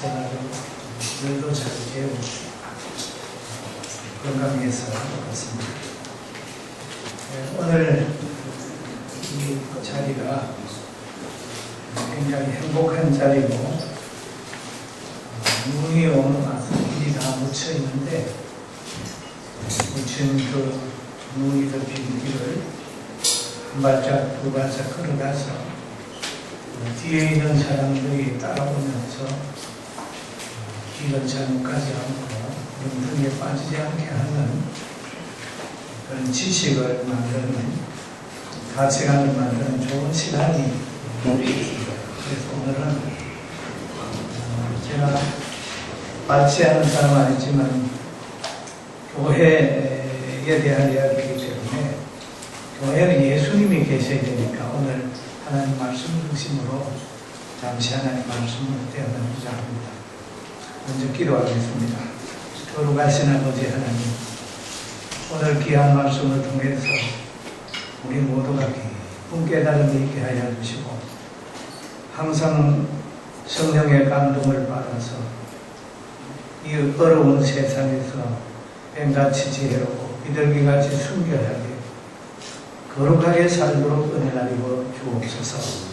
전화로 늘도 잘 배우고 건강해서 같습니다. 오늘 이 자리가 굉장히 행복한 자리고 눈이 오는 일이 다 묻혀 있는데 묻힌 그 눈이 덮인 길을 한 발짝 두 발짝 걸어가서 뒤에 있는 사람들이 따라오면서 길을 잘못 가지 않고 눈등에 빠지지 않게 하는 그런 지식을 만드는 가치관을 만드는 좋은 시간이 있습니다. 그래서 오늘은 제가 받지 않은 사람은 아니지만 교회에 대한 이야기이기 때문에 교회는 예수님이 계셔야 되니까 오늘 하나님 말씀 중심으로 잠시 하나님 말씀을 떼어나누자 합니다. 먼저 기도하겠습니다. 거룩하신 아버지 하나님, 오늘 귀한 말씀을 통해서 우리 모두가 깊은 깨달음이 있게 하여 주시고 항상 성령의 감동을 받아서 이 어려운 세상에서 뱀같이 지혜롭고 비둘기같이 순결하게 거룩하게 살도록 은혜를 입어 주옵소서.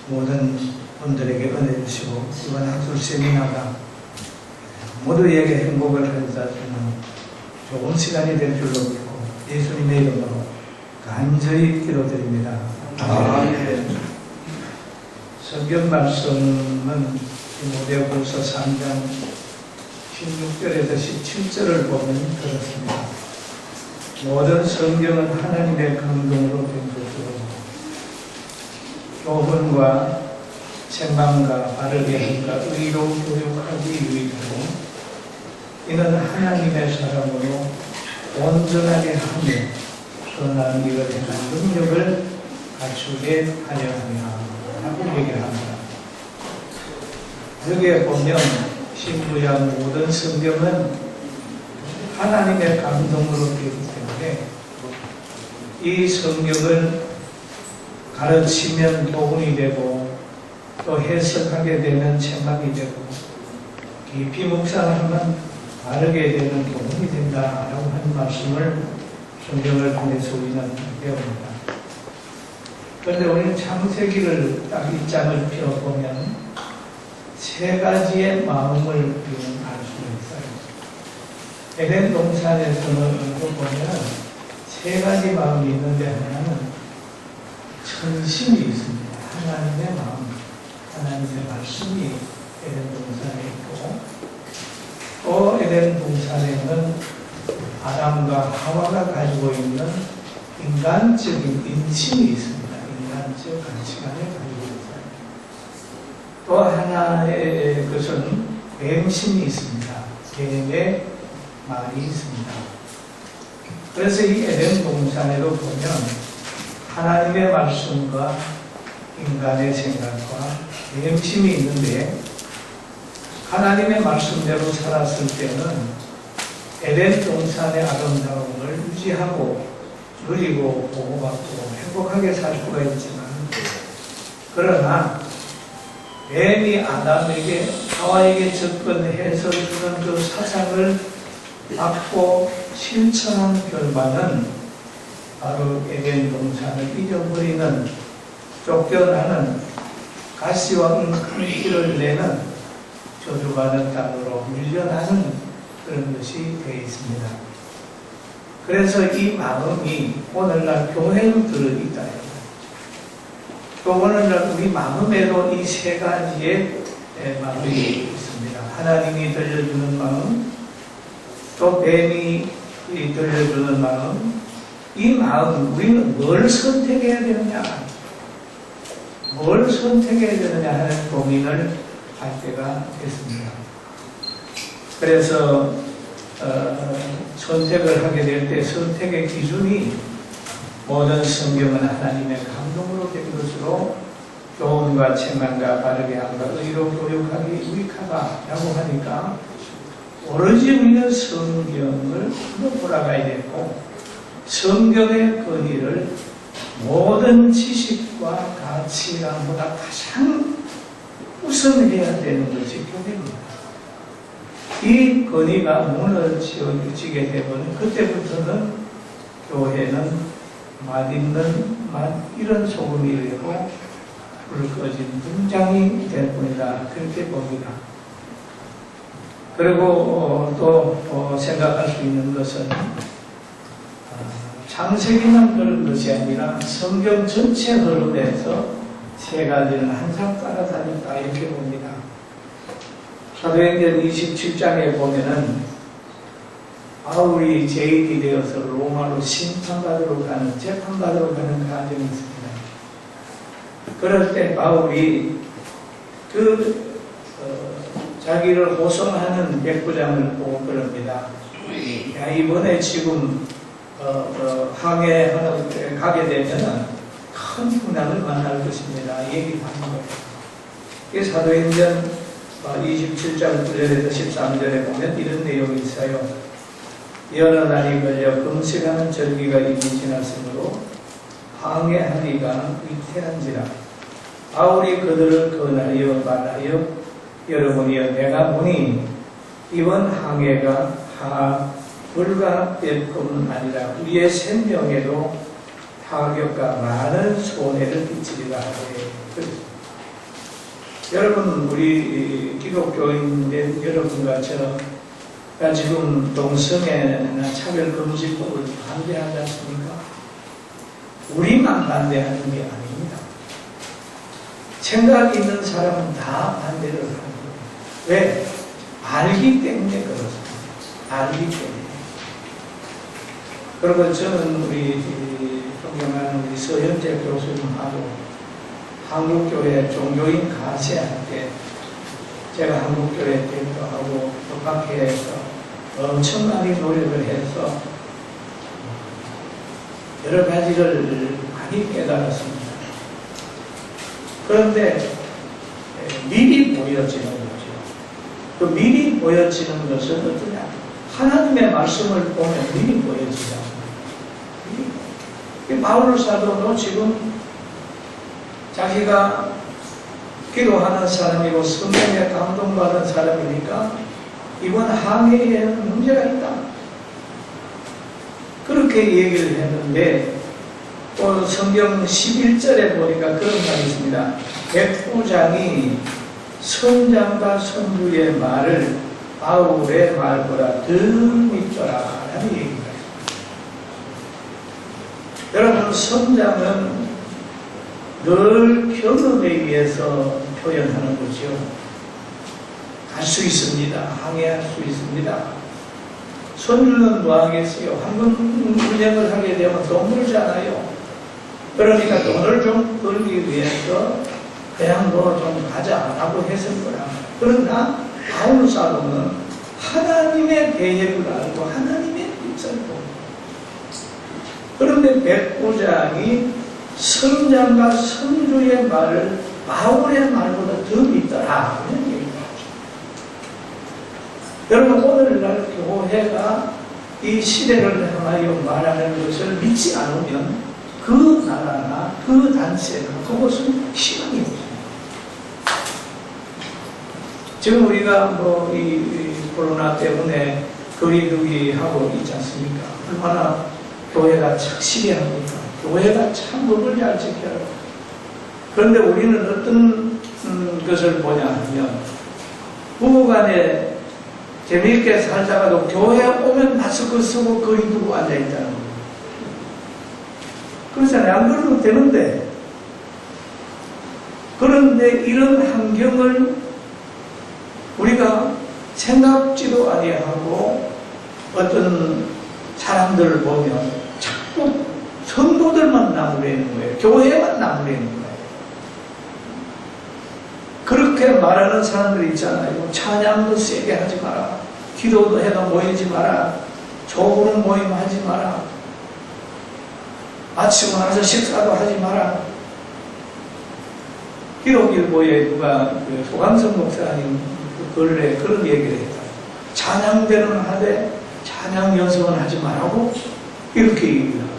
모든 분들에게 은혜 주시고 이번 학술 세미나가 모두에게 행복을 가져다 주는 좋은 시간이 될 줄로 믿고 예수님의 이름으로 간절히 기도드립니다. 아멘. 성경 말씀은 디모데후서 3장 16절에서 17절을 보면 그렇습니다. 모든 성경은 하나님의 감동으로 된 것으로 교훈과 책망과 바르게 함과 의로 교육하기 위하고 이는 하나님의 사람으로 온전하게 하며 선한 일을 행한 능력을 갖추게 하려 하며 얘기합니다. 여기에 보면 신구약 모든 성경은 하나님의 감동으로 되기 때문에 이 성경을 가르치면 도움이 되고 또 해석하게 되면 책망이 되고 깊이 묵상하면 바르게 되는 도움이 된다라고 하는 말씀을 성경을 통해서 우리는 배웁니다. 그런데 우리는 창세기를 딱 이 장을 펴보면 세 가지의 마음을 우리는 알 수가 있어요. 에덴 동산에서는 보면 세 가지 마음이 있는데 하나는 천심이 있습니다. 하나님의 마음, 하나님의 말씀이 에덴 동산에 있고 또 에덴 동산에는 아담과 하와가 가지고 있는 인간적인 인심이 있습니다. 인간적 가치관을 가지고 있어요. 또 하나의 것은 뱀심이 있습니다. 뱀의 말이 있습니다. 그래서 이 에덴 동산에도 보면 하나님의 말씀과 인간의 생각과 뱀심이 있는데 하나님의 말씀대로 살았을 때는 에덴 동산의 아름다움을 유지하고 누리고 보호받고 행복하게 살 수가 있지만 그러나 뱀이 아담에게 하와에게 접근해서 주는 그 사상을 받고 실천한 결과는 바로 에덴 동산을 잊어버리는 쫓겨나는 가시와 은큰 피를 내는 저주받은 땅으로 밀려나는 그런 것이 되어 있습니다. 그래서 이 마음이 오늘날 교회로 들어있다. 또 오늘날 우리 마음에도 이 세 가지의 마음이 있습니다. 하나님이 들려주는 마음, 또 뱀이 들려주는 마음, 이 마음, 우리는 뭘 선택해야 되느냐, 뭘 선택해야 되느냐 하는 고민을 할 때가 됐습니다. 그래서 선택을 하게 될 때 선택의 기준이 모든 성경은 하나님의 감동으로 된 것으로 교훈과 책망과 바르게 함과 의로 교육하기 유익하다라고 하니까 오로지 우리는 성경을 한번 돌아가야겠고 성경의 권위를 모든 지식과 가치관보다 가장 우선 육성해야 되는 것이 교회입니다. 이 건의가 무너지게 되면 그때부터는 교회는 맛있는 맛 이런 소금이 되고 불 꺼진 등장이 될 뿐이다. 그렇게 봅니다. 그리고 또 생각할 수 있는 것은 창세기만 그런 것이 아니라 성경 전체 흐름에서 세 가지는 항상 따라다녔다 이렇게 봅니다. 사도행전 27장에 보면은 바울이 제일이 되어서 로마로 심판받으러 가는, 재판받으러 가는 과정이 있습니다. 그럴 때 바울이 자기를 호송하는 백부장을 보고 그럽니다. 야, 이번에 지금 항해하는 데 가게 되면 큰 풍랑을 만날 것입니다. 얘기를 하는 거예요. 이 사도행전 27장 9절에서 13절에 보면 이런 내용이 있어요. 여러 날이 걸려 금식하는 절기가 이미 지났으므로 항해하기가 위태한지라. 바울이 그들을 권하여 말하여 여러분이여 내가 보니 이번 항해가 불과 뺄뿐 아니라 우리의 생명에도 타격과 많은 손해를 끼치리라 하되. 여러분, 우리 기독교인들 여러분과 제가 지금 동성애나 차별금지법을 반대하지 않습니까? 우리만 반대하는 게 아닙니다. 생각 있는 사람은 다 반대를 하는 거예요. 왜? 알기 때문에 그렇습니다. 알기 때문에. 그리고 저는 우리 존경하는 우리 서현재 교수님하고 한국교회 종교인 가세한테 제가 한국교회 대표하고 또 박해에서 엄청나게 노력을 해서 여러 가지를 많이 깨달았습니다. 그런데 미리 보여지는 거죠. 그 미리 보여지는 것은 어떠냐? 하나님의 말씀을 보면 미리 보여지잖아요. 바울 사도도 지금 자기가 기도하는 사람이고 성령에 감동받은 사람이니까 이번 항해에는 문제가 있다. 그렇게 얘기를 했는데 또 성경 11절에 보니까 그런 말이 있습니다. 백부장이 선장과 선주의 말을 바울의 말보다 덜 믿더라 라는 얘기입니다. 여러분, 선장은 늘 경험에 의해서 표현하는 거죠. 갈 수 있습니다. 항해할 수 있습니다. 선주는 뭐 하겠어요? 한번 운영을 하게 되면 돈 벌잖아요. 그러니까 돈을 좀 벌기 위해서 그냥 뭐 좀 가자라고 했을 거라. 그러나 바울 사도는 하나님의 계획을 알고 하나님의 뜻을 보고, 그런데 백부장이 선장과 선주의 말을 바울의 말보다 더 믿더라. 이런 얘기입니다. 여러분, 오늘날 교회가 이 시대를 향하여 말하는 것을 믿지 않으면 그 나라나 그 단체나 그것은 희망이 없습니다. 지금 우리가 뭐 이 코로나 때문에 거리두기 하고 있지 않습니까? 얼마나 교회가 착실히 합니까? 교회가 참 법을 잘 지켜요. 그런데 우리는 어떤 것을 보냐 하면 부부간에 재미있게 살다가도 교회 오면 마스크 쓰고 거리 두고 앉아있다는 거예요. 그렇잖아요. 안 그러면 되는데. 그런데 이런 환경을 우리가 생각지도 아니하고 어떤 사람들을 보면 자꾸 성도들만 나무래는 거예요. 교회만 나무래는 거예요. 그렇게 말하는 사람들이 있잖아요. 찬양도 세게 하지 마라. 기도도 해도 모이지 마라. 조그는 모임 하지 마라. 마치고 나서 식사도 하지 마라. 기록일보에 누가 소강성 목사님 근래 그런 얘기를 했다. 찬양대는 하되 찬양 연습은 하지 말라고 이렇게 얘기를 하고,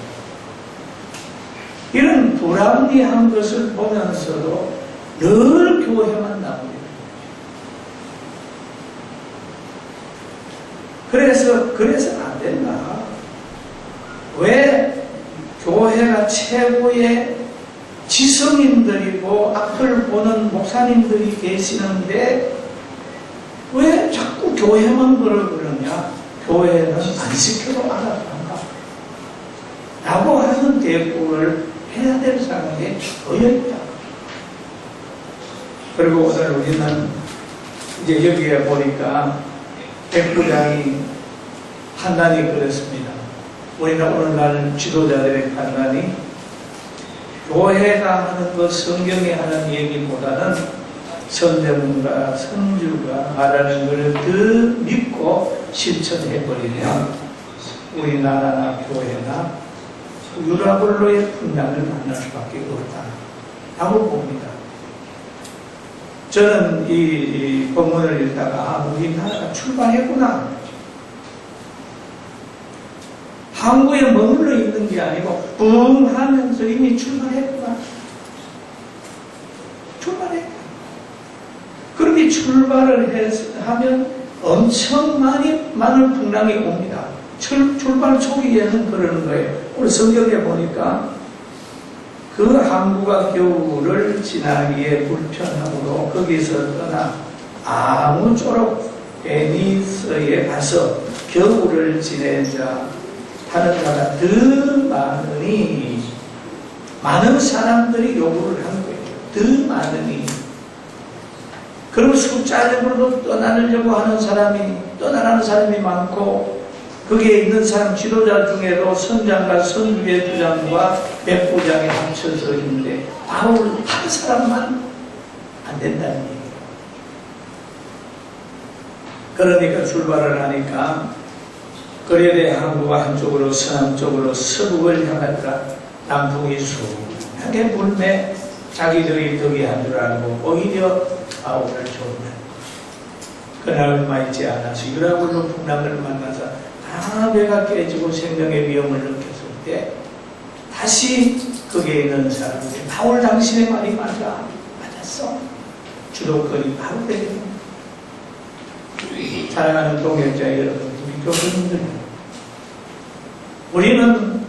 이런 불합리한 것을 보면서도 늘 교회만 나옵니다. 그래서는 안 된다. 왜 교회가 최고의 지성인들이고 앞을 보는 목사님들이 계시는데 왜 자꾸 교회만 그러냐? 교회는 안 시켜도 알아서 한다. 라고 하는 대꾸를 해야 될 상황에 놓여 있다. 그리고 오늘 우리는 이제 여기에 보니까 백부장이 판단이 그렇습니다. 우리는 오늘날 지도자들의 판단이 교회가 하는 것, 성경이 하는 얘기보다는 선생님과 선주가 말하는 것을 더 믿고 실천해버리면 우리나라나 교회나 유라볼로의 풍랑을 만날 수밖에 없다라고 봅니다. 저는 이 본문을 읽다가 우리나라가 출발했구나. 한국에 머물러 있는 게 아니고 붕 하면서 이미 출발했구나. 출발했구나. 그렇게 출발을 하면 엄청 많은 풍랑이 옵니다. 출발 초기에는 그러는 거예요. 우리 성경에 보니까 그 항구가 겨울을 지나기에 불편하므로 거기서 떠나 아무쪼록 베니스에 가서 겨울을 지내자 하는 자가 더 많으니 많은 사람들이 요구를 한 거예요. 더 많으니 그럼 숫자적으로도 떠나려고 하는 떠나는 사람이 많고 거기에 있는 사람 지도자 중에도 선장과 선주의 부장과 백부장이 합쳐서 있는데 바울 한 사람만 안 된다는 얘기예요. 그러니까 출발을 하니까 거리대 항구가 한쪽으로 서남쪽으로 서북을 향하다 남풍이 순하게 불매 자기들이 덕이한 줄 알고 오히려 바울을 좋은 그날 얼마 있지 않아서 유라굴로 풍랑을 만나서 다 배가 깨지고 생명의 위험을 느꼈을 때 다시 거기에 있는 사람들이 바울 당신의 말이 맞았어. 주도권이 바로 되겠네. 사랑하는 동역자 여러분, 우리 교수님들, 우리는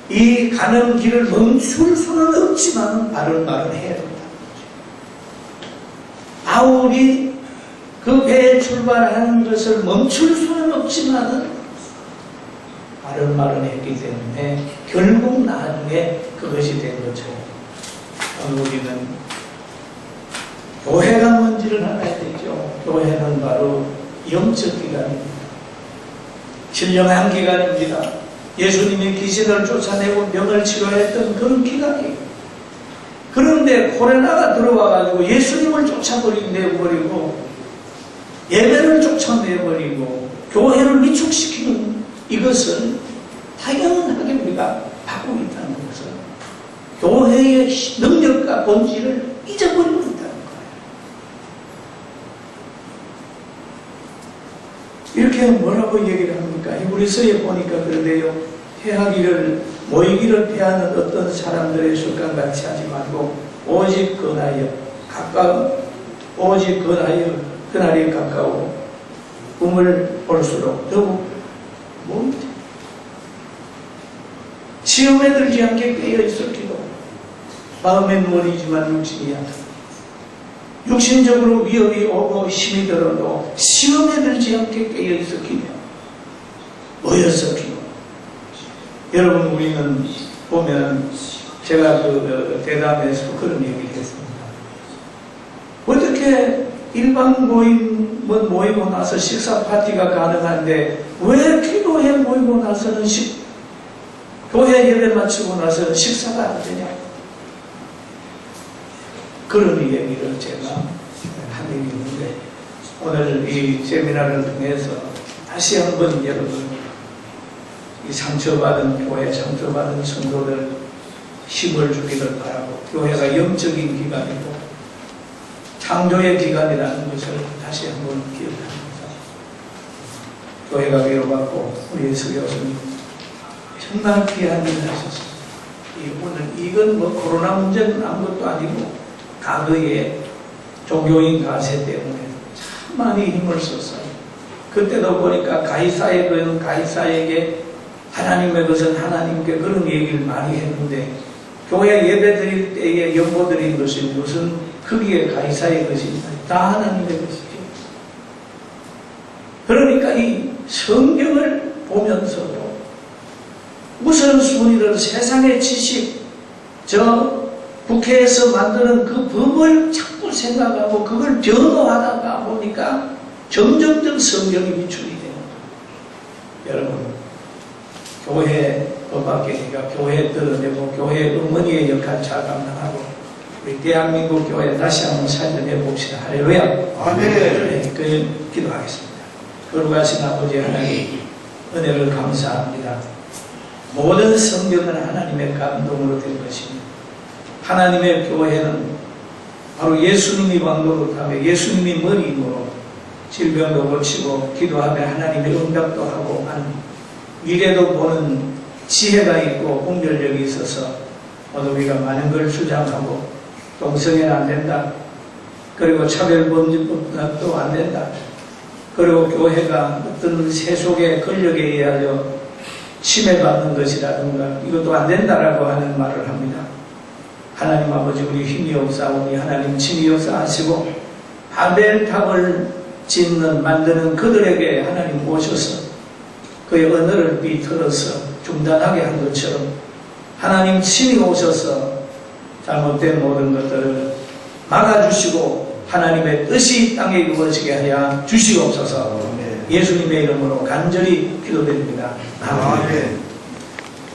이 가는 길을 멈출 수는 없지만 바른 말은 해야 된다. 바울이 그 배에 출발하는 것을 멈출 수는 없지만 바른 말은 했기 때문에 결국 나중에 그것이 된 것처럼 우리는 교회가 뭔지를 알아야 되죠. 교회는 바로 영적 기관입니다. 신령한 기관입니다. 예수님이 귀신을 쫓아내고 병을 치료했던 그런 기관이에요. 그런데 코로나가 들어와가지고 예수님을 쫓아내버리고 예배를 쫓아내버리고 교회를 위축시키는 이것은 당연하게 우리가 받고 있다는 것은 교회의 능력과 본질을 잊어버리고 있다는 거예요. 이렇게 뭐라고 얘기를 합니까? 히브리서에 보니까 그런데요. 모이기를 피하는 어떤 사람들의 습관 같이 하지 말고 오직 그날이 가까워 꿈을 볼수록 더욱 모이다. 시험에 들지 않게 깨어있을 기도. 마음엔 머리지만 육신이 약하다. 육신적으로 위협이 오고 힘이 들어도 시험에 들지 않게 깨어있을 기도. 모여서 기도. 여러분, 우리는 보면 제가 대담에서 그런 얘기를 했습니다. 어떻게 일반 모이고 나서 식사 파티가 가능한데 왜 기도회 모이고 나서는 교회 예배 마치고 나서는 식사가 안 되냐? 그런 얘기를 제가 한 적이 있는데 오늘 이 세미나를 통해서 다시 한번 여러분 이 상처받은 교회, 상처받은 성도들 힘을 주기를 바라고 교회가 영적인 기관이고 창조의 기관이라는 것을 다시 한번 기억합니다. 교회가 위로받고 우리 서 교수님 정말 귀한 일을 하셨습니다. 오늘 이건 코로나 문제는 아무것도 아니고 과거의 종교인 가세 때문에 참 많이 힘을 썼어요. 그때도 보니까 가이사의 것은 가이사에게, 하나님의 것은 하나님께, 그런 얘기를 많이 했는데, 교회 예배 드릴 때에 연보 드린 것이 무슨 크기에 가이사의 것이 다 하나님의 것이죠. 그러니까 이 성경을 보면서도 우선순위를 세상의 지식, 저 국회에서 만드는 그 법을 자꾸 생각하고 그걸 변호하다가 보니까 점점점 성경이 위축이 되는 거예요. 여러분, 교회 법학계가 교회 들어내고 교회 어머니의 역할 잘 감당하고 우리 대한민국 교회 다시 한번 살려내 봅시다. 할렐루야. 아멘. 네, 그 기도하겠습니다. 거룩하신 아버지 하나님, 은혜를 감사합니다. 모든 성경은 하나님의 감동으로 된 것입니다. 하나님의 교회는 바로 예수님이 왕노릇하며 예수님이 머리이므로 질병도 고치고 기도하며 하나님의 응답도 하고 한 미래도 보는 지혜가 있고 분별력이 있어서 모두 우리가 많은 걸 주장하고 동성애는 안 된다. 그리고 차별범죄법도 안 된다. 그리고 교회가 어떤 세속의 권력에 의하여 침해받는 것이라든가 이것도 안 된다라고 하는 말을 합니다. 하나님 아버지, 우리 힘이 없사오니 하나님 친히 역사하시고 바벨탑을 만드는 그들에게 하나님 오셔서 그의 언어를 비틀어서 중단하게 한 것처럼 하나님 친히 오셔서 잘못된 모든 것들을 막아주시고 하나님의 뜻이 땅에 이루어지게 하여 주시옵소서. 예수님의 이름으로 간절히 기도드립니다. 아멘.